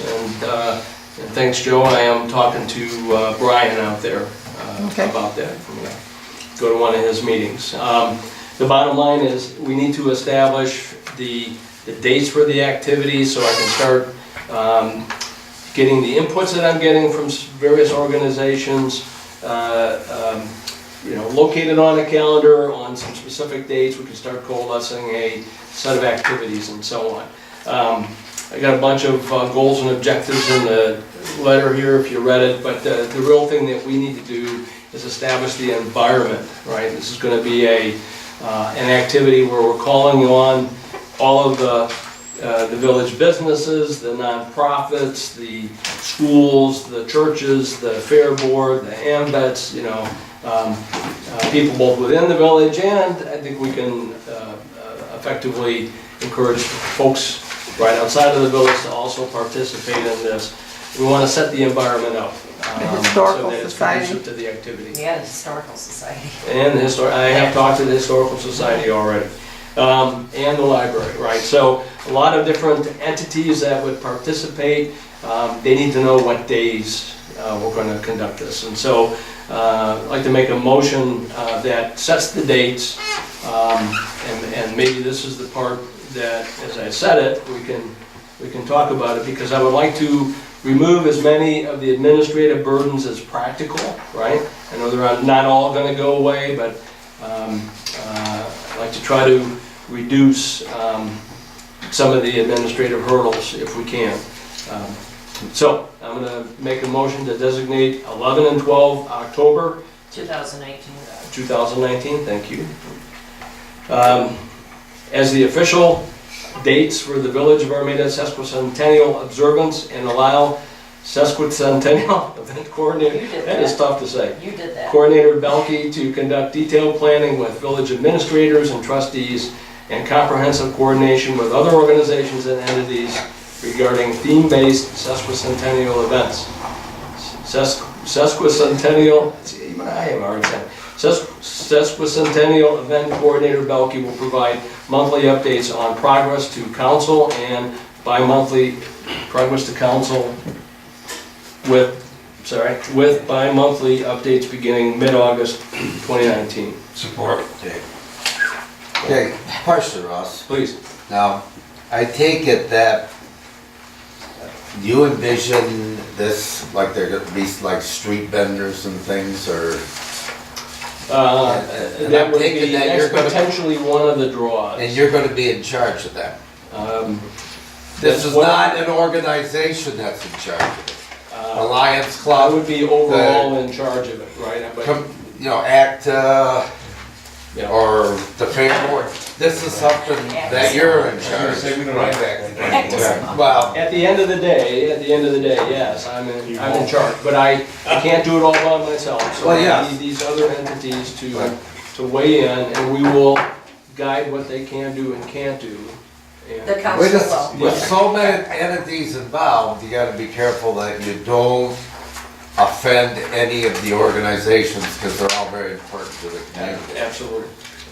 And thanks, Joe, I am talking to Brian out there Okay. about that. I'm gonna go to one of his meetings. The bottom line is, we need to establish the dates for the activity so I can start getting the inputs that I'm getting from various organizations, located on a calendar on some specific dates. We can start coalescing a set of activities and so on. I got a bunch of goals and objectives in the letter here if you read it, but the real thing that we need to do is establish the environment, right? This is going to be an activity where we're calling on all of the village businesses, the nonprofits, the schools, the churches, the fair board, the AMVETs, people both within the village, and I think we can effectively encourage folks right outside of the village to also participate in this. We want to set the environment up. Historical so that it's Society. conducive to the activity. Yeah, the Historical Society. And I have talked to the Historical Society already, and the library, right? So a lot of different entities that would participate, they need to know what days we're going to conduct this. And so I'd like to make a motion that sets the dates, and maybe this is the part that, as I said it, we can talk about it, because I would like to remove as many of the administrative burdens as practical, right? I know they're not all going to go away, but I'd like to try to reduce some of the administrative hurdles if we can. So I'm going to make a motion to designate 11 and 12 October 2019. 2019, thank you, as the official dates for the Village of Armada sesquicentennial observance and allow sesquicentennial event coordinator, You did that is that. tough to say. You did that. Coordinator Belke to conduct detailed planning with village administrators and trustees and comprehensive coordination with other organizations and entities regarding theme-based sesquicentennial events. Sesquicentennial, see, even I am already saying, Sesquicentennial Event Coordinator Belke will provide monthly updates on progress to council and bi-monthly progress to council with bi-monthly updates beginning mid-August 2019. Support. Okay, question, Russ. Please. Now, I take it that you envision this, like they're gonna be like street vendors and things, or? And That I'm would thinking be that you're gonna- potentially one of the draws. And you're gonna be in charge of that? This That's is what- not an organization that's in charge of it. Alliance I Club, would be overall in charge of it, right? But, ACTA, yeah. or the Fair Board. This is something that you're in I was gonna charge say, of. we don't like that. Well, At the end of the day, yes, I'm in charge, but I can't do it all by myself. So Well, I yes. need these other entities to weigh in, and we will guide what they can do and can't do. And- The with council this- will. with so many entities involved, you gotta be careful that you don't offend any of the organizations, because they're all very important to the community. Absolutely,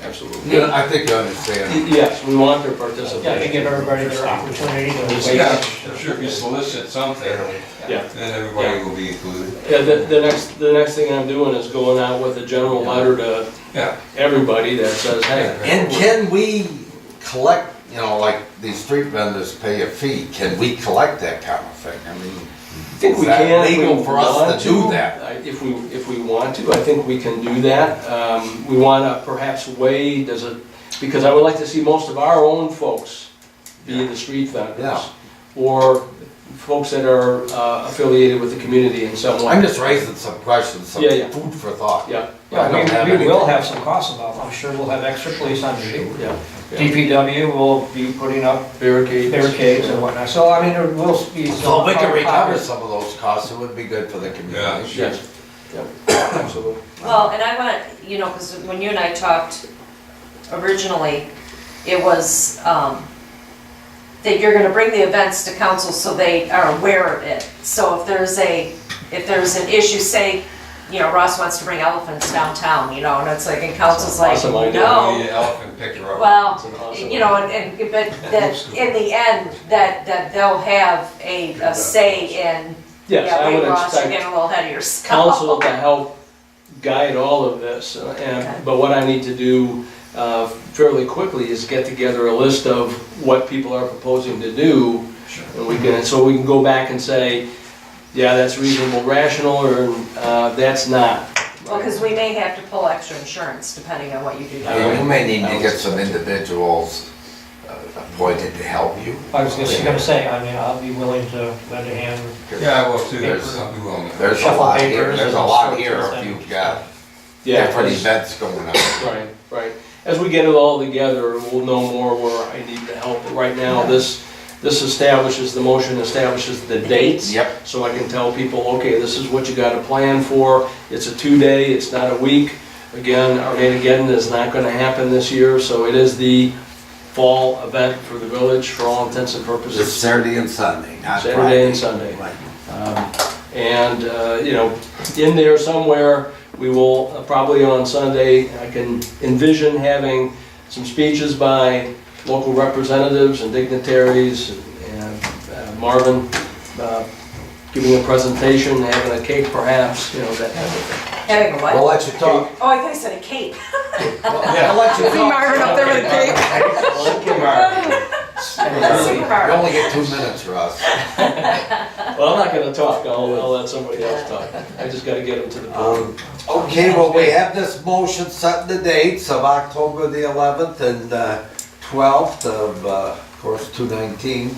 absolutely. You know, I think you understand. Yes, we want their Yeah, to participation. give everybody their opportunity to weigh Yeah, in. sure, if you solicit something, Yeah. then everybody will be included. Yeah, the next thing I'm doing is going out with a general letter to Yeah. everybody that says, hey. And can we collect, like these street vendors pay a fee, can we collect that kind of thing? I mean, I think we is that can. if legal we for us want to do that? If we want to, I think we can do that. We want to perhaps weigh, because I would like to see most of our own folks be the street vendors. Yeah. Or folks that are affiliated with the community in some way. I'm just raising some questions, some Yeah. food for thought. Yeah, I don't have We will anything. have some costs involved. I'm sure we'll have extra police on duty. yeah. Yeah. DPW will be putting up Barricades. barricades and whatnot. So, I mean, there will be some. So if we can recover some of those costs, it would be good for the community. Yes, yeah, absolutely. Well, and I want, because when you and I talked originally, it was, that you're gonna bring the events to council so they are aware of it. So if there's an issue, say, Ross wants to bring elephants downtown, and it's like, and council's like, Awesome idea. no. We need an elephant picture of it. Well, It's an awesome but that in the end, that they'll have a say in, Yes, I wait, would Ross, you're expect getting a little ahead of yourself. council to help guide all of this. But what I need to do fairly quickly is get together a list of what people are proposing to do. And so we can go back and say, yeah, that's reasonable, rational, or that's not. Well, because we may have to pull extra insurance depending on what you do. And you may need to get some individuals appointed to help you. I was just gonna say, I mean, I'll be willing to lend a hand. Yeah, I will too, There's- I'll be willing to. There's a Shuffle lot here, papers there's a and lot sorts here of if things. you've got Yeah, different 'cause- events going on. Right. As we get it all together, we'll know more where I need to help. But right now, the motion establishes the dates. Yep. So I can tell people, okay, this is what you gotta plan for. It's a 2-day, it's not a week. Again, Armageddon is not gonna happen this year, so it is the fall event for the village for all intents and It's purposes. Saturday and Sunday, not Friday. Saturday and Sunday. In there somewhere, we will, probably on Sunday, I can envision having some speeches by local representatives and dignitaries, and Marvin giving a presentation, having a cake perhaps, that type of thing. Having a We'll what? let you talk. Oh, I thought you said a cape. We'll let you See talk. Myron up there with a cake? You Super. only get 2 minutes, Russ. Well, I'm not gonna talk, I'll let somebody else talk. I just gotta get them to the podium. Okay, well, we have this motion setting the dates of October the 11th and 12th of course, 2/19.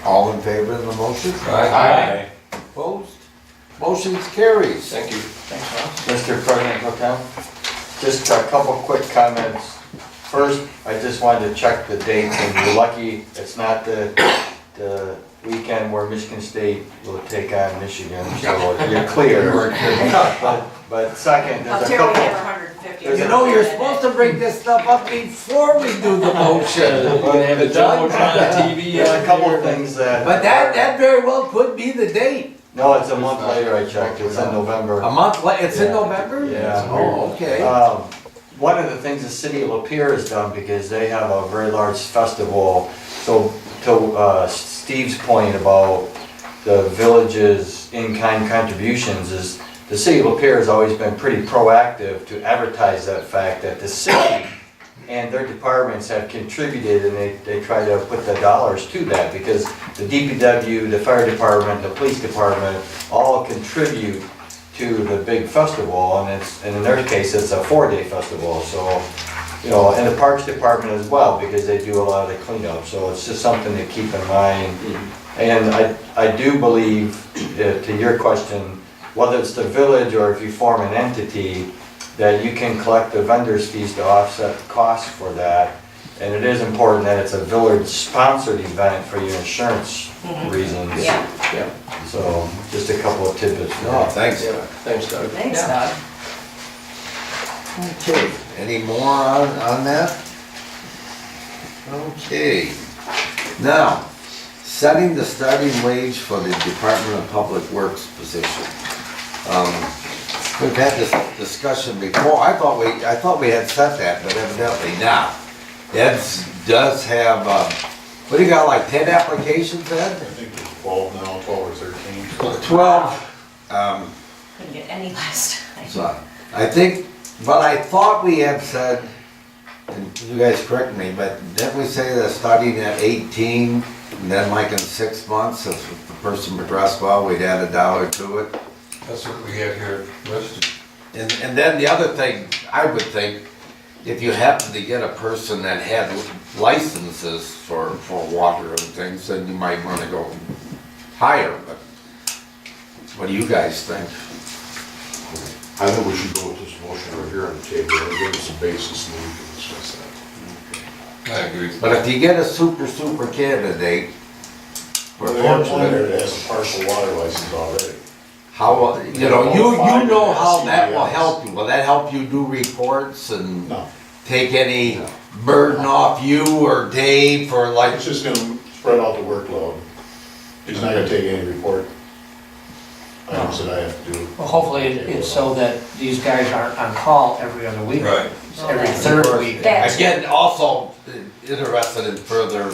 All in favor of the motion? Aye. Opposed? Motion carries. Thank you. Mr. President Pro Tem, just a couple quick comments. First, I just wanted to check the dates, and you're lucky it's not the weekend where Michigan State will take on Michigan, so you're clear. But second, How there's a dare we couple, have 150? There's You know, you're supposed to bring this stuff up before we do the motion. You're gonna have the Jumbotron on TV. there's a couple of things that. But that very well could be the date. No, it's a month later, I checked, it's in November. A month late, it's in Yeah. November? Yeah. Oh, okay. One of the things the city of Lapeer has done, because they have a very large festival, so to Steve's point about the village's in-kind contributions is, the city of Lapeer has always been pretty proactive to advertise that fact that the city and their departments have contributed, and they try to put the dollars to that, because the DPW, the fire department, the police department, all contribute to the big festival, and in their case, it's a 4-day festival, so, you know, and the parks department as well, because they do a lot of the cleanup, so it's just something to keep in mind. And I do believe, to your question, whether it's the village or if you form an entity, that you can collect the vendor's fees to offset the costs for that. And it is important that it's a village-sponsored event for your insurance reasons. Yeah, So, just a couple of tidbits. No, thanks. Yeah, thanks, Doug. thanks, Doug. Okay, any more on that? Okay. Now, setting the starting wage for the Department of Public Works position. We've had this discussion before. I thought we had set that, but evidently not. Ed does have, what do you got, like 10 applications, Ed? I think it's 12 now, 12 or 13. 12. Couldn't get any last time. So, I think, but I thought we had said, and you guys correct me, but didn't we say that starting at 18, and then like in 6 months, if the person progressed well, we'd add $1 to it? That's what we have here listed. And then the other thing, I would think, if you happen to get a person that had licenses for water and things, then you might wanna go higher, but what do you guys think? I think we should go with this motion right here on the table, and give us a basis, and then we can discuss that. I agree. But if you get a super candidate, Well, they have one there that has a partial water license already. how, you know how that will help you. Will that help you do reports and No, take any burden off you or Dave for like, it's just gonna spread out the workload. It's not gonna take any report items that I have to do. Well, hopefully it's so that these guys aren't on call every other week. Right. Every third week. That- again, also interested in further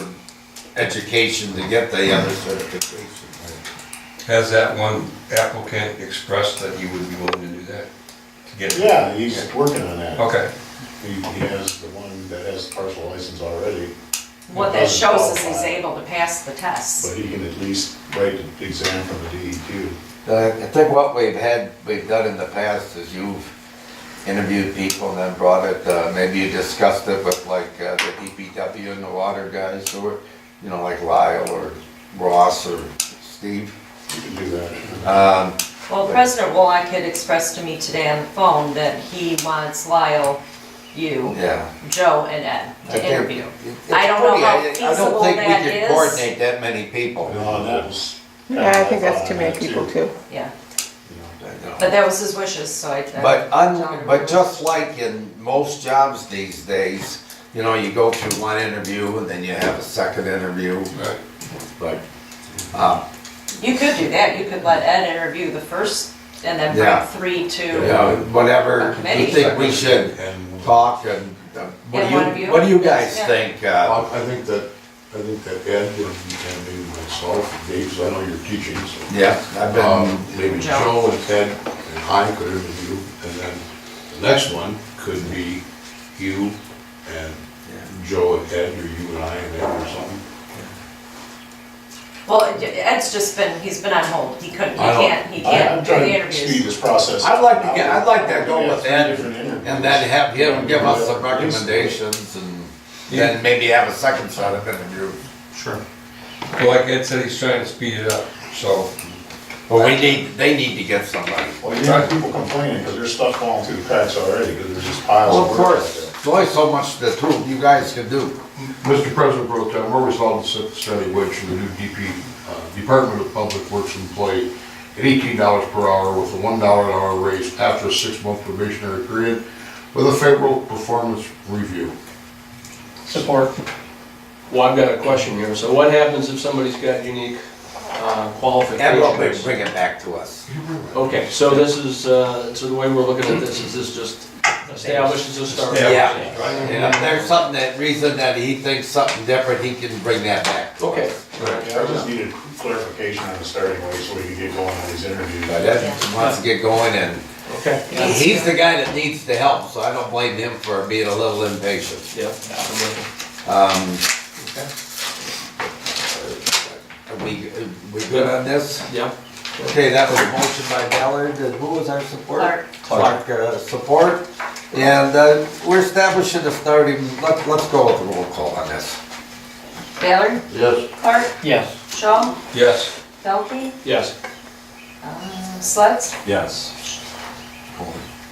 education to get the other certification. Has that one applicant expressed that he would be willing to do that? To get? Yeah, he's working on that. Okay. He has the one that has the partial license already, What that shows is he's able to pass the tests. but he can at least write the exam from the DEQ. I think what we've done in the past is you've interviewed people and then brought it, maybe you discussed it with like the DPW and the water guys, or, you know, like Lyle or Ross or Steve. You can do that. Well, President Wolak had expressed to me today on the phone that he wants Lyle, you, Yeah. Joe, and Ed I to think interview. it's I don't know pretty- how I feasible don't think that we could is. coordinate that many people. No, and that was. Yeah, I think that's too many people too. Yeah, but that was his wishes, so I. But just like in most jobs these days, you know, you go through one interview and then you have a second interview. Right. But, You could do that, you could let Ed interview the first, and then Yeah. bring 3 to, whatever A committee. you think we should And talk and, And one of you? what do you guys Yeah. think? I think that Ed and maybe myself, Dave, 'cause I know you're teaching, so. Yeah, I've been, Maybe Joe. Joe and Ted and I could interview, and then the next one could be you and Joe and Ed, or you and I and Ed or something. well, Ed's just been, he's been on hold, he couldn't, he I know. can't do I'm the trying to speed interviews. this process. I'd like to go We have with 3 Ed different interviews. and then have him give us some recommendations and then maybe have a second set of interviews. Sure. Well, like Ed said, he's trying to speed it up, so. But they need to get somebody. Well, you have people complaining because there's stuff falling through the cracks already, because there's just piles Well, of of work out course, there. There's only so much the two of you guys can do. Mr. President Pro Tem, we're resolved to set the study wage for the new Department of Public Works employee at $18 per hour with a $1 an hour raise after a 6-month probationary period with a favorable performance review. Support. Well, I've got a question here. So what happens if somebody's got unique And qualifications? bring it back to us. Okay, so this is, so the way we're looking at this is this just establishes a start? Yeah, and if there's something, that reason that he thinks something different, he can bring that back. Okay. I just needed clarification on the starting wage so we could get going on these interviews. But Ed wants to get going, and Okay. he's the guy that needs the help, so I don't blame him for being a little impatient. Yep. I'm with you. Okay. Are we good on this? Yep. Okay, that was a motion by Ballard, and who was our support? Clark. Clark, support, and we're establishing the starting, let's go with the roll call on this. Ballard, Yes. Clark, Yes. Shaw, Yes. Pelkey, Yes. Sleds, Yes.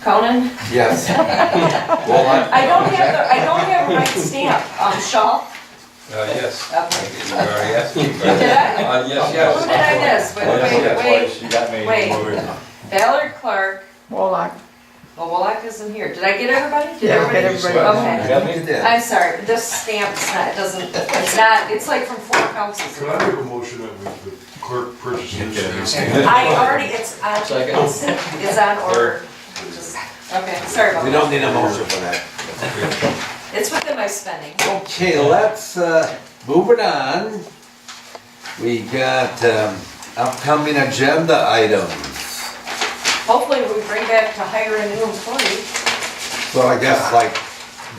Conan. Yes. I don't have a right stamp, Shaw. Yes. Okay. You already asked me. Did I? Yes, Who did I miss? Wait. You got me. Wait. Ballard, Clark, Warlock. well, Wallach isn't here. Did I get everybody? Did Yeah, everybody? get everybody. Okay. You did. I'm sorry, this stamp is not, it doesn't, it's not, it's like from 4 councils. Could I make a motion that the clerk purchases this? I already, it's on, Second. it's on order. Just- Okay, sorry about We that. don't need a motion for that. It's within my spending. Okay, let's, moving on. We got, upcoming agenda items. Hopefully we bring back to hire a new employee. So I guess like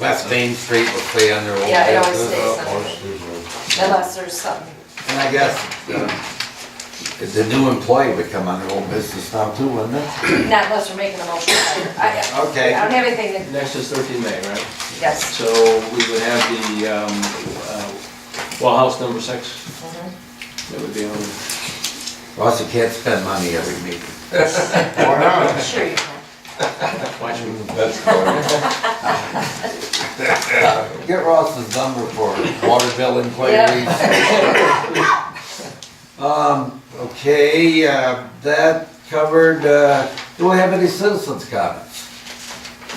West Main Street will stay under old Yeah, it always business. stays under, unless there's something. And I guess, the new employee would come under old business now too, wouldn't it? Not unless we're making a motion to hire. I Okay. don't have anything to, Next is 13 May, right? yes. So we would have the, well, house number 6. That would be on. Ross, you can't spend money every meeting. Why not? Sure you can. Watch me. Get Ross's number for water bill inquiries. Okay, that covered, do we have any citizens' comments?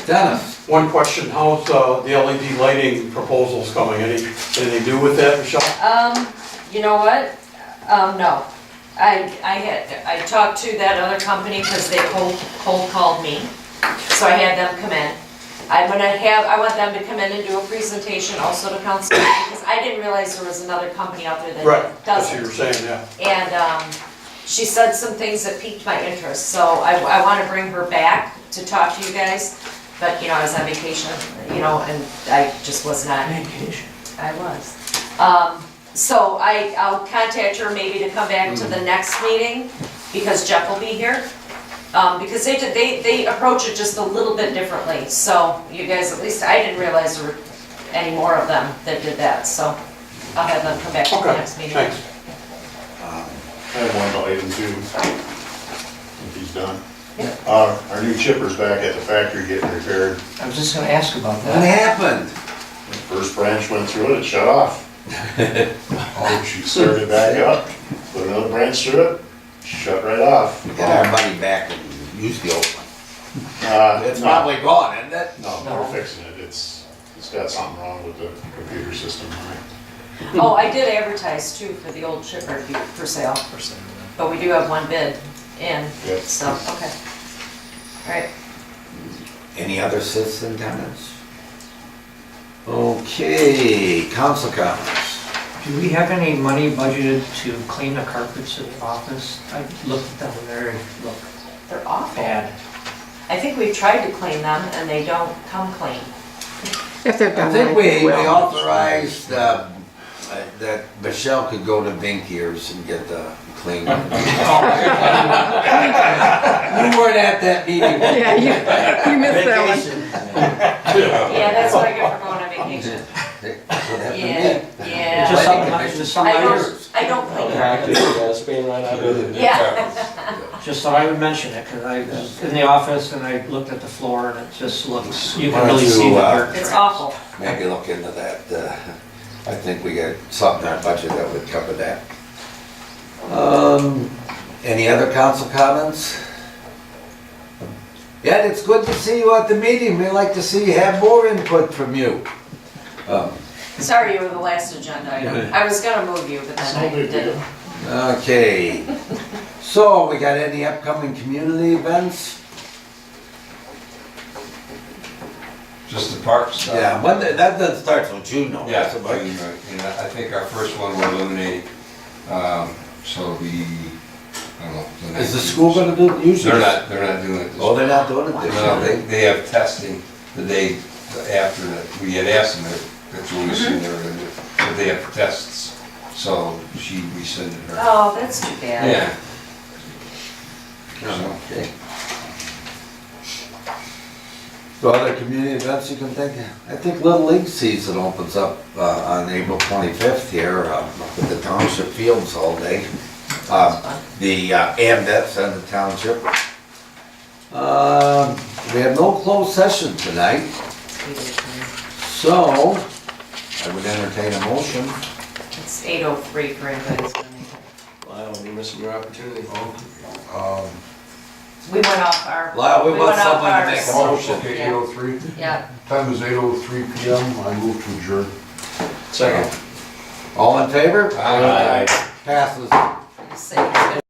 Dennis? One question, how's the LED lighting proposals coming? Anything to do with that, Michelle? You know what? No. I talked to that other company because they cold called me, so I had them come in. I want them to come in and do a presentation also to council, because I didn't realize there was another company out there Right, that that's does what it. you were saying, yeah. And, she said some things that piqued my interest, so I wanna bring her back to talk to you guys, but, you know, I was on vacation, you know, and I just was not. Vacation. I was. So I'll contact her maybe to come back to the next meeting, because Jeff will be here. Because they approach it just a little bit differently, so you guys, at least I didn't realize there were any more of them that did that, so I'll have them come back to the Okay, next meeting. thanks. I have one about item 2, if he's done. Yeah. Our new chipper's back at the factory getting repaired. I was just gonna ask about What that. happened? First branch went through it, it shut off. Oh, She started back up, put another branch through it, shut right off. Get our money back and use the old one. It's No. probably gone, isn't it? No, we're fixing it, it's got something wrong with the computer system, right? Oh, I did advertise too for the old chipper for sale, but we do have one bid in, Yep. so, okay. All right. Any other citizen comments? Okay, council comments. Do we have any money budgeted to clean the carpets in the office? I looked down there and look They're awful. bad. I think we've tried to clean them and they don't come clean. If they're I done think right, we they will. authorized, that Michelle could go to Binkiers and get the clean. You weren't at that meeting. Yeah, you missed that one. Yeah, that's what I get for going on vacation. That's what happened to me. Yeah, Just yeah. something, just something. I don't clean them. Practice, yes. being run out of. Yeah. Just thought I would mention it, because I was in the office and I looked at the floor and it just looks, you can Why don't really see you, the dirt. It's tracks. awful. Maybe look into that. I think we got something in our budget that would cover that. Any other council comments? Yeah, it's good to see you at the meeting. We like to see you have more input from you. Sorry you were the last agenda item. I was gonna move you, but then I didn't. Okay. So, we got any upcoming community events? Just the park stuff. Yeah, when, that starts with June, though. Yeah, That's about- and I think our first one will eliminate, so the, I don't know. Is the school gonna do it usually? They're not doing it this Oh, they're not doing it this No, year? they have testing the day after that, we had asked them that Julie said they were gonna do, but they have tests, so she rescinded her. Oh, that's too bad. Yeah. Okay. So other community events you can think of? I think Little League season opens up on April 25th here with the township fields all day. The AMVets and the township. We have no closed session tonight, so I would entertain a motion. It's 8:03 for anybody who's gonna make it. Wow, you're missing your opportunity. We went off our. Well, we want went off someone to make a ours. motion. Okay, Yeah. 8:03. Yeah. Time is 8:03 PM. I move to adjourn. Second. All in favor? Aye. Passes. Say-